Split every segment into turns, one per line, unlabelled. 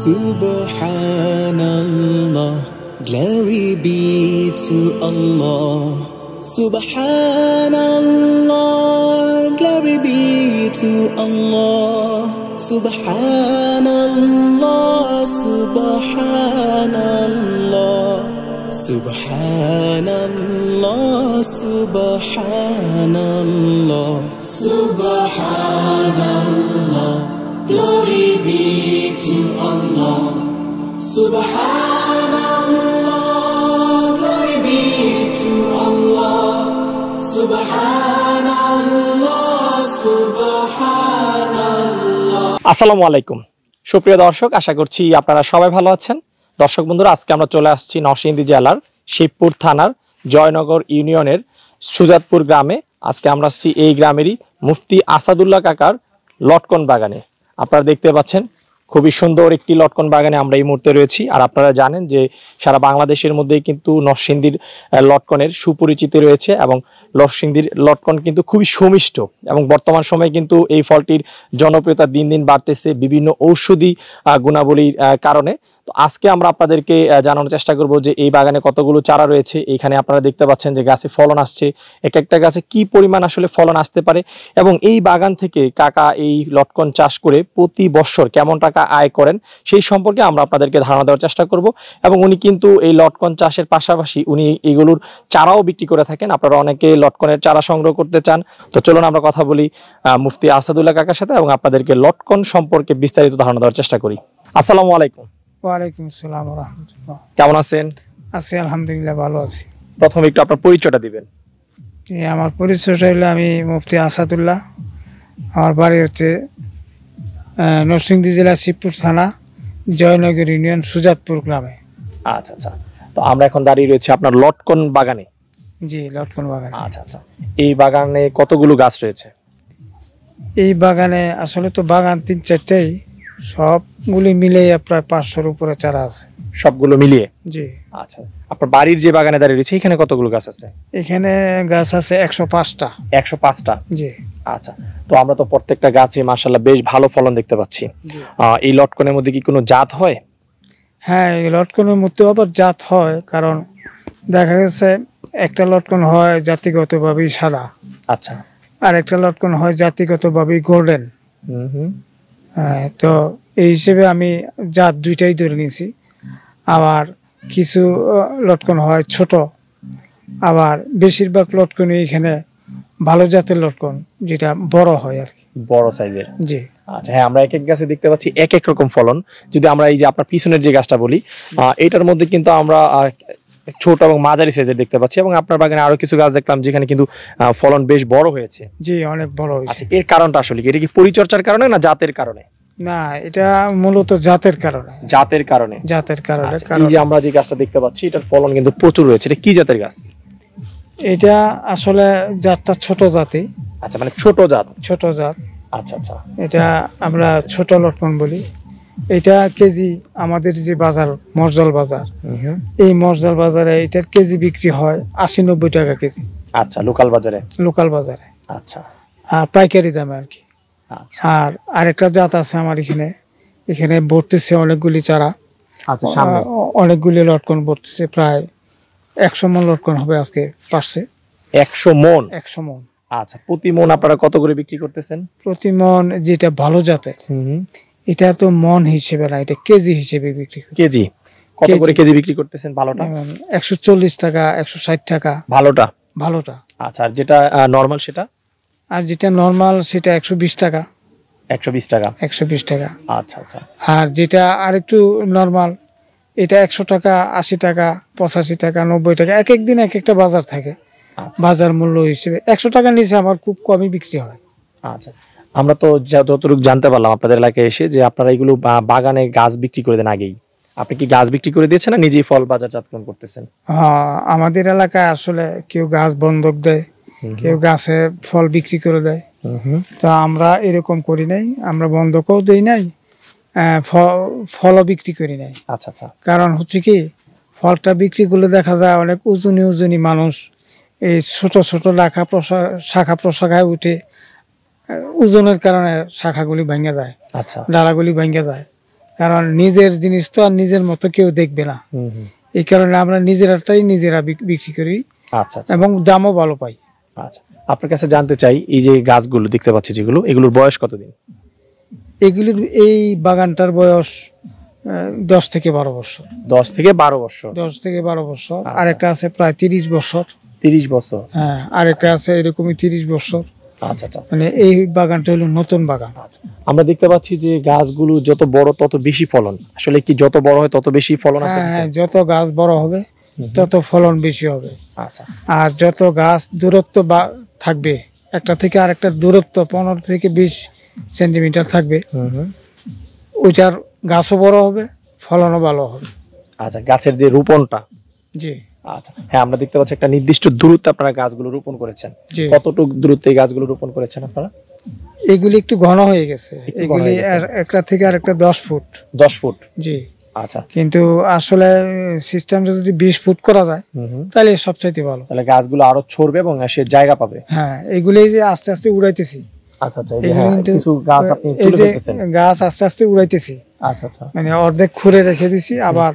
Subhanallah, glory be to Allah. Subhanallah, glory be to Allah. Subhanallah, Subhanallah, Subhanallah, Subhanallah, Subhanallah, glory be to Allah. Subhanallah, glory be to Allah. Subhanallah, Subhanallah.
আসসালামু আলাইকুম সুপ্রিয় দর্শক, আশা করছি আপনারা সবাই ভালো আছেন। দর্শক বন্ধুরা, আজকে আমরা চলে আসছি নরসিংদী জেলার শিবপুর থানার জয়নগর ইউনিয়নের সুজাতপুর গ্রামে। আজকে আমরা আসছি এই গ্রামেরই মুফতি আসাদুল্লাহ কাকার লটকন বাগানে। আপনারা দেখতে পাচ্ছেন খুবই সুন্দর একটি লটকন বাগানে আমরা এই মুহূর্তে রয়েছি। আর আপনারা জানেন যে সারা বাংলাদেশের মধ্যেই কিন্তু নরসিংদীর লটকনের সুপরিচিতি রয়েছে এবং নরসিংদীর লটকন কিন্তু খুবই সুমিষ্ট এবং বর্তমান সময়ে কিন্তু এই ফলটির জনপ্রিয়তা দিন দিন বাড়তেছে বিভিন্ন ঔষধি গুণাবলীর কারণে। তো আজকে আমরা আপনাদেরকে জানানোর চেষ্টা করব যে এই বাগানে কতগুলো চারা রয়েছে। এখানে আপনারা দেখতে পাচ্ছেন যে গাছে ফলন আসছে, এক একটা গাছে কি পরিমাণ আসলে ফলন আসতে পারে এবং এই বাগান থেকে কাকা এই লটকন চাষ করে প্রতি বছর কেমন টাকা আয় করেন সেই সম্পর্কে আমরা আপনাদেরকে ধারণা দেওয়ার চেষ্টা করব। এবং উনি কিন্তু এই লটকন চাষের পাশাপাশি উনি এগুলোর চারাও বিক্রি করে থাকেন। আপনারা অনেকে লটকনের চারা সংগ্রহ করতে চান, তো চলুন আমরা কথা বলি মুফতি আসাদুল্লাহ কাকার সাথে এবং আপনাদেরকে লটকন সম্পর্কে বিস্তারিত ধারণা দেওয়ার চেষ্টা করি। আসসালামু আলাইকুম।
ওয়ালাইকুম আসসালাম ওয়া রাহমাতুল্লাহ।
কেমন আছেন?
আছি আলহামদুলিল্লাহ, ভালো আছি।
প্রথমে একটু আপনার পরিচয়টা দিবেন।
আমার পরিচয়টা হলো আমি মুফতি আসাদুল্লাহ। আমার বাড়ি হচ্ছে নরসিংদী জেলা শিবপুর থানা জয়নগর ইউনিয়ন সুজাতপুর গ্রামে।
আচ্ছা আচ্ছা, তো আমরা এখন দাঁড়িয়ে রয়েছি আপনার লটকন বাগানে।
জি, লটকন বাগানে।
আচ্ছা আচ্ছা, এই বাগানে কতগুলো গাছ রয়েছে?
এই বাগানে আসলে তো বাগান 3-4টাই, সবগুলি মিলে প্রায় 500-র উপরে চারা আছে।
সবগুলো মিলিয়ে?
জি।
আচ্ছা, আপনার বাড়ির যে বাগানে দাঁড়িয়ে রয়েছে এখানে কতগুলো গাছ আছে?
এখানে গাছ আছে 105টা।
105টা?
জি।
আচ্ছা, তো আমরা তো প্রত্যেকটা গাছে মাশাআল্লাহ বেশ ভালো ফলন দেখতে পাচ্ছি। এই লটকনের মধ্যে কি কোনো জাত হয়?
হ্যাঁ, এই লটকনের মধ্যে আবার জাত হয়, কারণ দেখা গেছে একটা লটকন হয় জাতিগতভাবেই সাদা।
আচ্ছা।
আর একটা লটকন হয় জাতিগতভাবেই গোল্ডেন। তো এই হিসেবে আমি জাত দুইটাই ধরে নিয়েছি। আবার কিছু লটকন হয় ছোট, আবার বেশিরভাগ লটকনই এখানে ভালো জাতের লটকন, যেটা বড় হয় আর কি,
বড় সাইজের।
জি।
আচ্ছা, হ্যাঁ, আমরা এক এক গাছে দেখতে পাচ্ছি এক এক রকম ফলন। যদি আমরা এই যে আপনার পিছনের যে গাছটা বলি, এটার মধ্যে কিন্তু আমরা ছোট এবং মাঝারি সাইজের দেখতে পাচ্ছি এবং আপনার বাগানে আরো কিছু গাছ দেখলাম যেখানে কিন্তু ফলন বেশ বড় হয়েছে।
জি, অনেক বড় হয়েছে।
আচ্ছা, এর কারণটা আসলে কি? এটা কি পরিচর্যার কারণে না জাতের কারণে?
না, এটা মূলত জাতের কারণে।
জাতের কারণে?
জাতের কারণে।
এই যে আমরা যে গাছটা দেখতে পাচ্ছি এটার ফলন কিন্তু প্রচুর রয়েছে। এটা কি জাতের গাছ?
এটা আসলে জাতটা ছোট জাতি।
আচ্ছা, মানে ছোট জাত?
ছোট জাত।
আচ্ছা আচ্ছা,
এটা আমরা ছোট লটকন বলি। এটা কেজি আমাদের যে বাজার মরজল বাজার, এই মরজল বাজারে এটার কেজি বিক্রি হয় 80-90 টাকা কেজি।
আচ্ছা, লোকাল বাজারে? লোকাল
বাজারে।
আচ্ছা,
আর পাইকারি দামে আর কি।
আচ্ছা।
আর আরেকটা জাত আছে আমার এখানে ভরতেছে অনেকগুলি চারা।
আচ্ছা, সামনে
অনেকগুলি লটকন ভরতেছে, প্রায় 100 মণ লটকন হবে আজকে পারছে।
100 মণ?
100 মণ।
আচ্ছা, প্রতি মণ আপনারা কত করে বিক্রি করতেছেন?
প্রতি মণ যেটা ভালো জাতের, এটা তো মন হিসেবে না, এটা কেজি হিসেবে বিক্রি।
কেজি কত করে কেজি বিক্রি করতেছেন ভালোটা?
140 টাকা, 160 টাকা
ভালোটা?
ভালোটা।
আচ্ছা, আর যেটা নরমাল সেটা?
আর যেটা নরমাল সেটা 120 টাকা।
120 টাকা?
120 টাকা।
আচ্ছা আচ্ছা।
আর যেটা আরেকটু নরমাল এটা 100 টাকা, 80 টাকা, 85 টাকা, 90 টাকা। এক এক দিন এক একটা বাজার থাকে। বাজার মূল্য হিসেবে 100 টাকার নিচে আমার খুব কমই বিক্রি হয়।
আচ্ছা, আমরা তো যতটুকু জানতে পারলাম আপনাদের এলাকায় এসে যে আপনারা এগুলো বাগানে গাছ বিক্রি করে দেন আগেই। আপনি কি গাছ বিক্রি করে দিয়েছেন না নিজেই ফল বাজারজাতকরণ করতেছেন?
হ্যাঁ, আমাদের এলাকায় আসলে কেউ গাছ বন্ধক দেয়, কেউ গাছে ফল বিক্রি করে দেয়। তা আমরা এরকম করি নাই, আমরা বন্ধকও দেই নাই, ফলও বিক্রি করি নাই।
আচ্ছা আচ্ছা।
কারণ হচ্ছে কি, ফলটা বিক্রি করলে দেখা যায় অনেক উজনি মানুষ এই ছোট ছোট শাখা প্রশাখায় উঠে ওজনের কারণে শাখাগুলি ভেঙে যায়,
আচ্ছা,
ডালাগুলি ভেঙে যায়। কারণ নিজের জিনিস তো আর নিজের মতো কেউ দেখবে না, এই কারণে আমরা নিজেরাটাই নিজেরা বিক্রি করি।
আচ্ছা আচ্ছা
এবং দামও ভালো পাই।
আচ্ছা, আপনার কাছে জানতে চাই এই যে গাছগুলো দেখতে পাচ্ছি যেগুলো, এগুলোর বয়স কতদিন?
এগুলির এই বাগানটার বয়স 10 থেকে 12 বছর।
10 থেকে 12 বছর।
10 থেকে 12 বছর। আরেকটা আছে প্রায় 30 বছর।
30 বছর?
হ্যাঁ, আরেকটা আছে এরকমই 30 বছর।
আচ্ছা আচ্ছা,
মানে এই বাগানটা হলো নতুন বাগান।
আচ্ছা, আমরা দেখতে পাচ্ছি যে গাছগুলো যত বড় তত বেশি ফলন, আসলে কি যত বড় হয় তত বেশি ফলন আসে?
হ্যাঁ, যত গাছ বড় হবে তত ফলন বেশি হবে।
আচ্ছা,
আর যত গাছ দূরত্ব থাকবে, একটা থেকে আরেকটা দূরত্ব 15 থেকে 20 সেন্টিমিটার থাকবে, ওইটার গাছও বড় হবে, ফলনও ভালো হবে।
আচ্ছা, গাছের যে রোপণটা,
জি
আচ্ছা হ্যাঁ, আমরা দেখতে পাচ্ছি একটা নির্দিষ্ট দূরত্বে আপনারা গাছগুলো রোপণ করেছেন।
জি।
কতটুকু দূরত্বে এই গাছগুলো রোপণ করেছেন আপনারা?
এগুলি একটু ঘন হয়ে গেছে, এগুলি একটা থেকে আরেকটা 10 ফুট।
10 ফুট?
জি।
আচ্ছা,
কিন্তু আসলে সিস্টেমটা যদি 20 ফুট করা যায় তাহলে সবচাইতে ভালো,
তাহলে গাছগুলো আরো ছড়বে এবং সে জায়গা পাবে।
হ্যাঁ, এগুলি যে আস্তে আস্তে উড়াইতেছি।
আচ্ছা আচ্ছা, এই যে হ্যাঁ, কিছু গাছ আপনি
এই
তুলে
যে
ফেলতেছেন।
গাছ আস্তে আস্তে উড়াইতেছি,
আচ্ছা আচ্ছা,
মানে অর্ধেক খুঁড়ে রেখে দিছি, আবার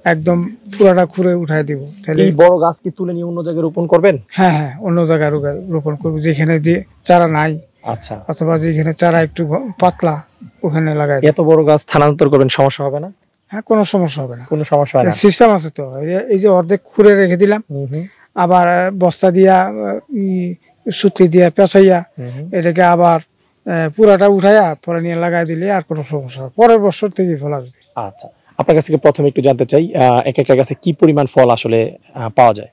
একদম পুরাটা খুঁড়ে উঠাই দিব। তাহলে
এই বড় গাছ কি তুলে নিয়ে অন্য জায়গায় রোপণ করবেন?
হ্যাঁ হ্যাঁ, অন্য জায়গায় রোপণ করবো, যেখানে যে চারা নাই
আচ্ছা,
অথবা যেখানে চারা একটু পাতলা ওখানে লাগাই।
এত বড় গাছ স্থানান্তর করবেন, সমস্যা হবে না?
হ্যাঁ, কোনো সমস্যা হবে না,
কোনো সমস্যা হয় না।
সিস্টেম আছে তো। এই যে অর্ধেক খুঁড়ে রেখে দিলাম, আবার বস্তা দিয়া সুতলি দিয়া পেঁচাইয়া এটাকে আবার পুরাটা উঠাইয়া পরে নিয়ে লাগাই দিলে আর কোনো সমস্যা হবে, পরের বছর থেকে ফল আসবে।
আচ্ছা, আপনার কাছ থেকে প্রথমে একটু জানতে চাই এক একটা গাছে কি পরিমাণ ফল আসলে পাওয়া যায়?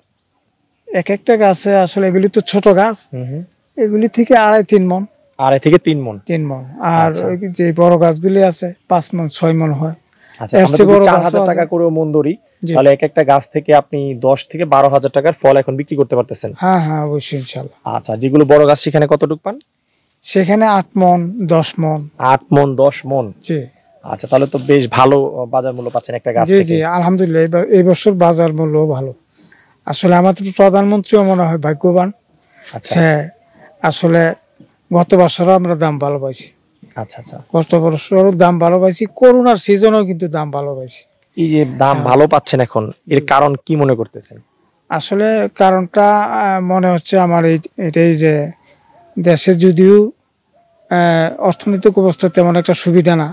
এক একটা গাছে আসলে এগুলি তো ছোট গাছ, এগুলি থেকে 2.5-3 মণ।
2.5 থেকে 3 মণ?
3 মণ। আর যে বড় গাছগুলি আছে 5 মণ 6 মণ হয়।
আচ্ছা, আমরা যদি 4000 টাকা করেও মণ ধরি তাহলে এক একটা গাছ থেকে আপনি 10 থেকে 12,000 টাকার ফল এখন বিক্রি করতে পারতেছেন?
হ্যাঁ হ্যাঁ, অবশ্যই ইনশাআল্লাহ।
আচ্ছা, যেগুলো বড় গাছ সেখানে কতটুকু পান?
সেখানে 8 মণ 10 মণ।
8 মণ 10 মণ?
জি।
আচ্ছা, তাহলে তো বেশ ভালো বাজার মূল্য পাচ্ছেন একটা গাছ
জি
থেকে।
জি, আলহামদুলিল্লাহ। এই বছর বাজার মূল্য ভালো। আসলে আমাদের প্রধানমন্ত্রীও মনে হয় ভাগ্যবান।
আচ্ছা,
আসলে গত বছরও আমরা দাম ভালো পাইছি।
আচ্ছা আচ্ছা,
গত বছরও দাম ভালো পাইছি, করোনার সিজনেও কিন্তু দাম ভালো পাইছি।
এই যে দাম ভালো পাচ্ছেন এখন, এর কারণ কি মনে করতেছেন?
আসলে কারণটা মনে হচ্ছে আমার এটাই যে দেশে যদিও অর্থনৈতিক অবস্থা তেমন একটা সুবিধা না,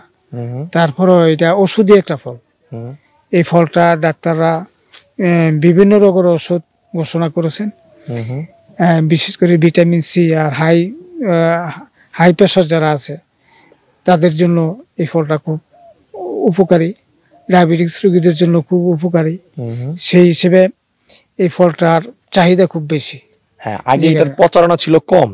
তারপরেও এটা ওষুধই একটা ফল। এই ফলটা ডাক্তাররা বিভিন্ন রোগের ওষুধ ঘোষণা করেছেন, বিশেষ করে ভিটামিন সি আর হাই প্রেশার যারা আছে তাদের জন্য এই ফলটা খুব উপকারী, ডায়াবেটিস রোগীদের জন্য খুব উপকারী। সেই হিসেবে এই ফলটার চাহিদা খুব বেশি।
হ্যাঁ, আগে এটার প্রচারণা ছিল কম,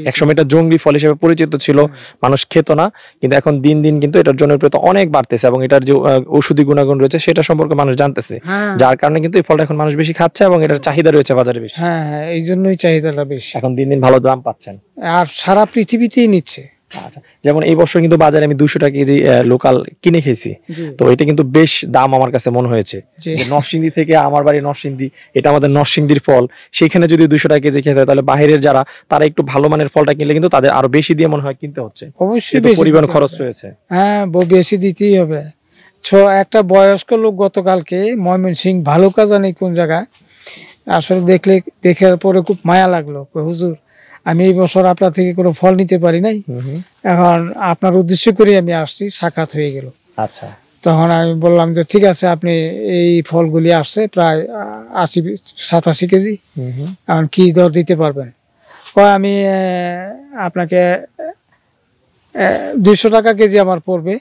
একসময় এটা জঙ্গলি ফল হিসেবে পরিচিত ছিল, মানুষ খেত না, কিন্তু এখন দিন দিন কিন্তু এটার জনপ্রিয়তা অনেক বাড়তেছে এবং এটার যে ঔষধি গুণাগুণ রয়েছে সেটা সম্পর্কে মানুষ জানতেছে, যার কারণে কিন্তু এই ফলটা এখন মানুষ বেশি খাচ্ছে এবং এটার চাহিদা রয়েছে বাজারে বেশি।
হ্যাঁ হ্যাঁ, এই জন্যই চাহিদাটা বেশি,
এখন দিন দিন ভালো দাম পাচ্ছেন
আর সারা পৃথিবীতেই নিচ্ছে।
আচ্ছা, যেমন এই বছর কিন্তু বাজারে আমি 200 টাকা কেজি লোকাল কিনে খেয়েছি, তো এটা কিন্তু বেশ দাম আমার কাছে মনে হয়েছে। নরসিংদী থেকে, আমার বাড়ি নরসিংদী, এটা আমাদের নরসিংদীর ফল, সেখানে যদি 200 টাকা কেজি খেতে হয় তাহলে বাইরের যারা তারা একটু ভালো মানের ফলটা কিনলে কিন্তু তাদের আরো বেশি দিয়ে মনে হয় কিনতে হচ্ছে।
অবশ্যই
পরিবহন খরচ রয়েছে।
হ্যাঁ, বেশি দিতেই হবে। একটা বয়স্ক লোক গতকালকে ময়মনসিংহ ভালুকা জানি কোন জায়গায় আসলে দেখার পরে খুব মায়া লাগলো, হুজুর আমি এই বছর আপনার থেকে কোনো ফল নিতে পারি নাই, এখন আপনার উদ্দেশ্য করে আমি আসছি, সাক্ষাৎ হয়ে গেল।
আচ্ছা,
তখন আমি বললাম যে ঠিক আছে, আপনি এই ফলগুলি আসছে প্রায় 80-87 কেজি, এখন কি দর দিতে পারবেন? আমি আপনাকে 200 টাকা কেজি আমার পড়বে,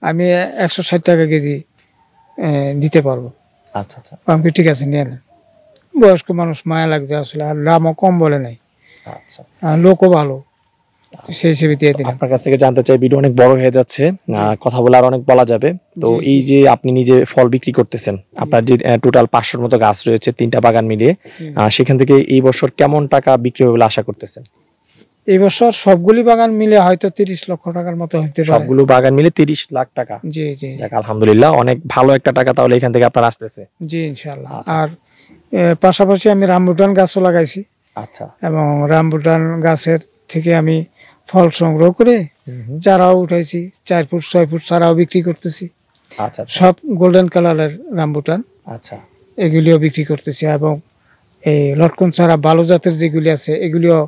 আমি 160 টাকা কেজি দিতে পারবো।
আচ্ছা আচ্ছা,
আমি ঠিক আছে নিয়ে নেন। বয়স্ক মানুষ, মায়া লাগছে আসলে, আর দামও কম বলে নাই,
আচ্ছা,
লোকও ভালো, সেই হিসেবে দিয়ে দিলাম।
আপনার কাছ থেকে জানতে চাই, ভিডিও অনেক বড় হয়ে যাচ্ছে, কথা বলে আর অনেক বলা যাবে, তো এই যে আপনি নিজে ফল বিক্রি করতেছেন, আপনার যে টোটাল 500-র মতো গাছ রয়েছে 3টা বাগান মিলিয়ে, সেখান থেকে এই বছর কেমন টাকা বিক্রি হবে বলে আশা করতেছেন?
এই বছর সবগুলি বাগান মিলে হয়তো 30 লক্ষ টাকার মতো হতে পারে।
সবগুলো বাগান মিলে 30 লাখ টাকা?
জি জি,
আলহামদুলিল্লাহ, অনেক ভালো একটা টাকা তাহলে এখান থেকে আপনার আসতেছে।
জি ইনশাআল্লাহ। আর পাশাপাশি আমি রামবুটান গাছও লাগাইছি।
আচ্ছা,
এবং রামবুটান গাছের থেকে আমি ফল সংগ্রহ করে চারাও উঠাইছি, 4 ফুট 6 ফুট চারাও বিক্রি করতেছি।
আচ্ছা আচ্ছা
সব গোল্ডেন কালারের রামবুটান,
আচ্ছা
এগুলিও বিক্রি করতেছি। এবং এই লটকন চারা ভালো জাতের যেগুলি আছে এগুলিও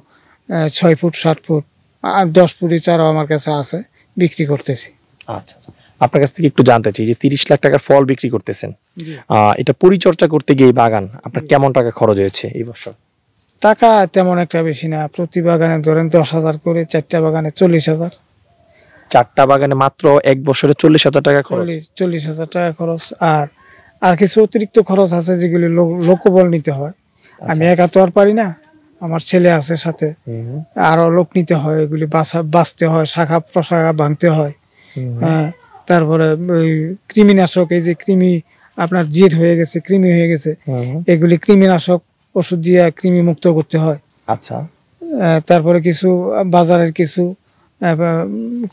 6 ফুট 7 ফুট আর 10 ফুটের চারাও আমার কাছে আছে, বিক্রি করতেছি।
আচ্ছা আচ্ছা আপনার কাছ থেকে একটু জানতে চাই যে 30 লাখ টাকার ফল বিক্রি করতেছেন, এটা পরিচর্যা করতে গিয়ে বাগান আপনার কেমন টাকা খরচ হয়েছে এই বছর?
টাকা তেমন একটা বেশি না, প্রতি বাগানে ধরেন 10,000 করে, 4টা বাগানে 40,000।
4টা বাগানে মাত্র এক বছরে 40,000 টাকা খরচ?
40,000 টাকা খরচ। আর কিছু অতিরিক্ত খরচ আছে যেগুলি লোকবল নিতে হয়। আমি একা তো আর পারি না, আমার ছেলে আছে সাথে, আরো লোক নিতে হয়, এগুলি বাঁচতে হয়, শাখা প্রশাখা ভাঙতে হয়। হ্যাঁ, তারপরে কৃমিনাশক, এই যে কৃমি আপনার জিদ হয়ে গেছে, কৃমি হয়ে গেছে, এগুলি কৃমিনাশক ওষুধ দিয়ে কৃমি মুক্ত করতে হয়।
আচ্ছা
তারপরে কিছু বাজারের কিছু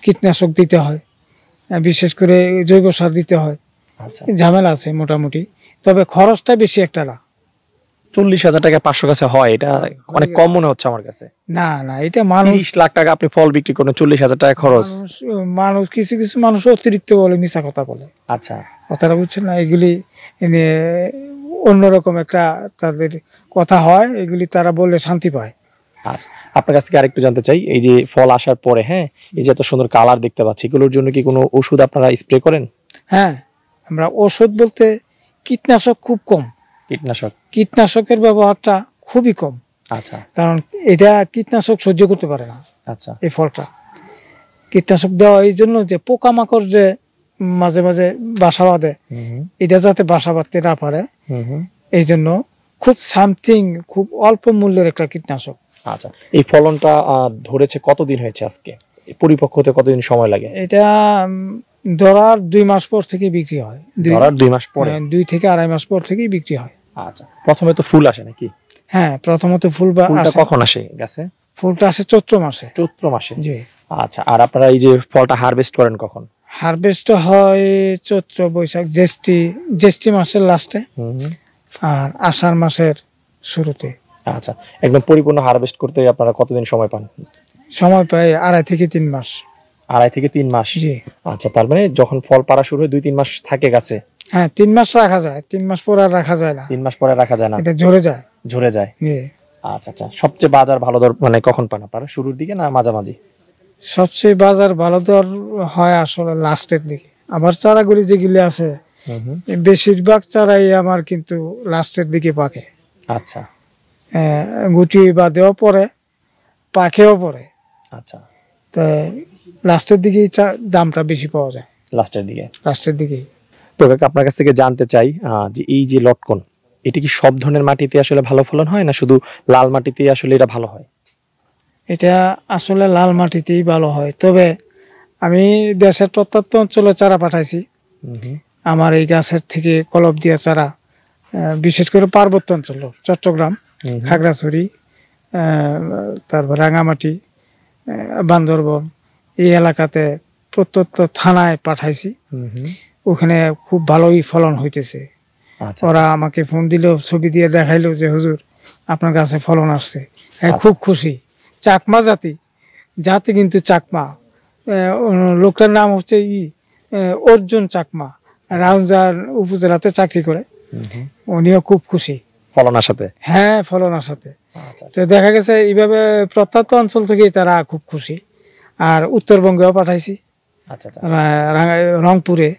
কীটনাশক দিতে হয়, বিশেষ করে জৈব সার দিতে হয়।
আচ্ছা
ঝামেলা আছে মোটামুটি, তবে খরচটা বেশি একটা না।
40,000 টাকা 500 কাছে হয়, এটা অনেক কম মনে হচ্ছে আমার কাছে।
না না, এটা মানুষ
30 লাখ টাকা আপনি ফল বিক্রি করেন, 40,000 টাকা খরচ।
মানুষ কিছু কিছু মানুষ অতিরিক্ত বলে, মিছা কথা বলে।
আচ্ছা
কথাটা বুঝছেন না, এগুলি অন্যরকম একটা তাদের কথা হয়, এগুলি তারা বললে শান্তি পায়।
আচ্ছা আপনার কাছ থেকে আরেকটু জানতে চাই, এই যে ফল আসার পরে, হ্যাঁ, এই যে এত সুন্দর কালার দেখতে পাচ্ছি, এগুলোর জন্য কি কোনো ওষুধ আপনারা স্প্রে করেন?
হ্যাঁ, আমরা ওষুধ বলতে কীটনাশক খুব কম, কীটনাশকের ব্যবহারটা খুবই কম।
আচ্ছা
কারণ এটা কীটনাশক সহ্য করতে পারে না।
আচ্ছা
এই ফলটা কীটনাশক দেওয়া এই জন্য যে পোকামাকড় যে মাঝে মাঝে বাসা বাঁধে, এটা যাতে বাসা বাঁধতে না পারে, এই জন্য খুব খুব অল্প মূল্যের একটা কীটনাশক।
আচ্ছা এই ফলনটা ধরেছে কতদিন হয়েছে আজকে? পরিপক্ক হতে কতদিন সময় লাগে?
এটা ধরার 2 মাস পর থেকে বিক্রি হয়।
ধরার 2 মাস পরে?
2 থেকে 2.5 মাস পর থেকেই বিক্রি হয়।
আচ্ছা প্রথমে তো ফুল আসে নাকি?
হ্যাঁ, প্রথমত ফুলটা
কখন আসে গাছে?
ফুলটা আসে চৈত্র মাসে।
চৈত্র মাসে?
জি।
আচ্ছা, আর আপনারা এই যে ফলটা হারভেস্ট করেন কখন?
হারভেস্ট হয় চৈত্র বৈশাখ জ্যৈষ্ঠী মাসের লাস্টে আর আষাঢ় মাসের শুরুতে।
আচ্ছা, একদম পরিপূর্ণ হারভেস্ট করতে আপনারা কতদিন সময় পান?
সময় প্রায় 2.5 থেকে 3 মাস।
2.5 থেকে 3 মাস?
জি।
আচ্ছা, তার মানে যখন ফল পাড়া শুরু হয় 2-3 মাস থাকে গাছে?
হ্যাঁ, 3 মাস রাখা যায়, 3 মাস পরে আর রাখা যায় না।
3 মাস পরে রাখা যায় না,
এটা ঝরে যায়।
ঝরে যায়?
জি।
আচ্ছা আচ্ছা, সবচেয়ে বাজার ভালো দর মানে কখন পান আপনারা? শুরুর দিকে না মাঝামাঝি?
সবচেয়ে বাজার ভালো দর হয় আসলে লাস্টের দিকে। আবার চারাগুলি যেগুলি আছে বেশিরভাগ চারাই আমার কিন্তু লাস্টের দিকে পাকে।
আচ্ছা,
গুটি বাদেও পরে, পাকেও পরে।
আচ্ছা,
তো লাস্টের দিকেই দামটা বেশি পাওয়া যায়।
লাস্টের দিকে?
লাস্টের দিকেই।
তো আপনার কাছ থেকে জানতে চাই যে এই যে লটকন, এটা কি সব ধরনের মাটিতে আসলে ভালো ফলন হয় না শুধু লাল মাটিতে আসলে এটা ভালো হয়?
এটা আসলে লাল মাটিতেই ভালো হয়, তবে আমি দেশের প্রত্যন্ত অঞ্চলে চারা পাঠাইছি। আমার এই গাছের থেকে কলব দিয়া চারা, বিশেষ করে পার্বত্য অঞ্চল, চট্টগ্রাম, খাগড়াছড়ি, তারপর রাঙামাটি, বান্দরবন, এই এলাকাতে প্রত্যন্ত থানায় পাঠাইছি। ওখানে খুব ভালোই ফলন হইতেছে। ওরা আমাকে ফোন দিলেও, ছবি দিয়ে দেখাইলো যে হুজুর আপনার কাছে ফলন আসছে। হ্যাঁ, খুব খুশি। চাকমা জাতি কিন্তু চাকমা, লোকটার নাম হচ্ছে অর্জুন চাকমা, রাউজান উপজেলাতে চাকরি করে। উনিও খুব খুশি
ফলন আসাতে।
হ্যাঁ, ফলন আসাতে। তো দেখা গেছে এইভাবে প্রত্যন্ত অঞ্চল থেকে তারা খুব খুশি। আর উত্তরবঙ্গেও পাঠাইছি, রংপুরে,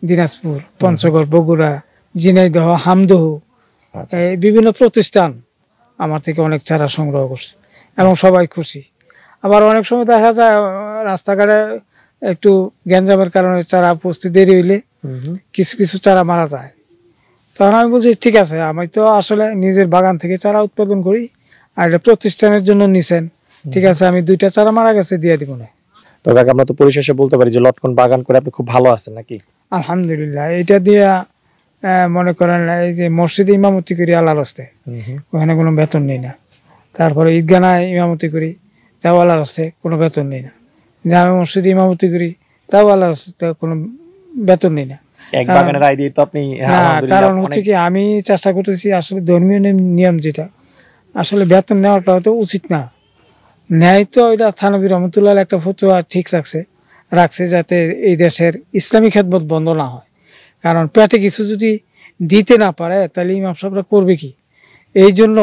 দিনাজপুর, পঞ্চগড়, বগুড়া, ঝিনাইদহ, হামদহ, বিভিন্ন প্রতিষ্ঠান আমার থেকে অনেক চারা সংগ্রহ করছে এবং সবাই খুশি। আবার অনেক সময় দেখা যায় রাস্তাঘাটে একটু গ্যাঞ্জামের কারণে চারা পৌঁছতে দেরি হইলে কিছু কিছু চারা মারা যায়। তখন আমি বলছি ঠিক আছে, আমি তো আসলে নিজের বাগান থেকে চারা উৎপাদন করি, আর এটা প্রতিষ্ঠানের জন্য নিছেন, ঠিক আছে, আমি 2টা চারা মারা গেছে দিয়ে দিব না।
তো আমরা তো পরিশেষে বলতে পারি যে লটকন বাগান করে আপনি খুব ভালো আছেন নাকি?
আলহামদুলিল্লাহ। এটা দিয়ে মনে করেন এই যে মসজিদে ইমামতি করি আল্লাহর রাস্তায়, ওখানে কোনো বেতন নেই না। তারপরে ঈদগানায় ইমামতি করি, তাও আল্লাহর রাস্তায় কোনো বেতন নেই না। জামে মসজিদে ইমামতি করি, তাও আল্লাহর রাস্তায় কোনো বেতন নেই না।
এক বাগানের আয় দিয়ে তো আপনি
কারণ হচ্ছে কি, আমি চেষ্টা করতেছি আসলে ধর্মীয় নিয়ম যেটা, আসলে বেতন নেওয়াটা তো উচিত না। ন্যায় তো এটা থানভী রহমতুল্লাহ একটা ফতোয়া ঠিক রাখছে যাতে এই দেশের ইসলামী খেদমত বন্ধ না হয়। কারণ পেটে কিছু যদি দিতে না পারে তাহলে ইমাম সাহেবরা করবে কি? এই জন্য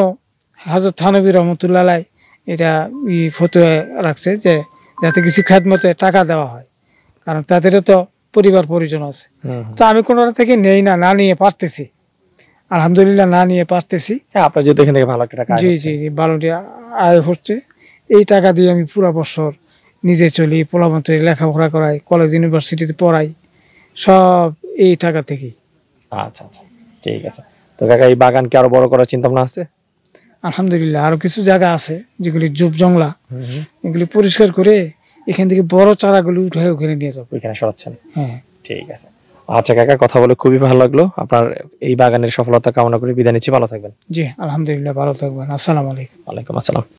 হযরত থানবী রহমতুল্লাহ আলাইহি এটা ফতোয়া রাখছে যে যাতে কিছু খেদমতে টাকা দেওয়া হয়, কারণ তাদেরও তো পরিবার পরিজন আছে। তো আমি কোনোটা থেকে নেই না, না নিয়ে পারতেছি, আলহামদুলিল্লাহ না নিয়ে পারতেছি।
হ্যাঁ, আপনার যেহেতু এখান থেকে ভালো একটা টাকা আয়
জি
হচ্ছে।
জি ভালোটি আয় হচ্ছে। এই টাকা দিয়ে আমি পুরো বছর নিজে চলি, পোলাপানকে লেখাপড়া করাই, কলেজ ইউনিভার্সিটিতে পড়াই, সব এই টাকা থেকেই।
আচ্ছা আচ্ছা, ঠিক আছে। তো কাকা এই বাগান কি আরো বড় করার চিন্তা ভাবনা আছে?
আলহামদুলিল্লাহ আরো কিছু জায়গা আছে যেগুলি জুব জংলা, এগুলি পরিষ্কার করে এখান থেকে বড় চারাগুলি উঠে ওখানে নিয়ে যাবো।
ওইখানে সরাচ্ছেন?
হ্যাঁ
ঠিক আছে। আচ্ছা কাকা, কথা বলে খুবই ভালো লাগলো। আপনার এই বাগানের সফলতা কামনা করে বিদায় নিচ্ছি, ভালো থাকবেন।
জি আলহামদুলিল্লাহ, ভালো থাকবেন। আসসালামু আলাইকুম।
ওয়ালাইকুম আসসালাম।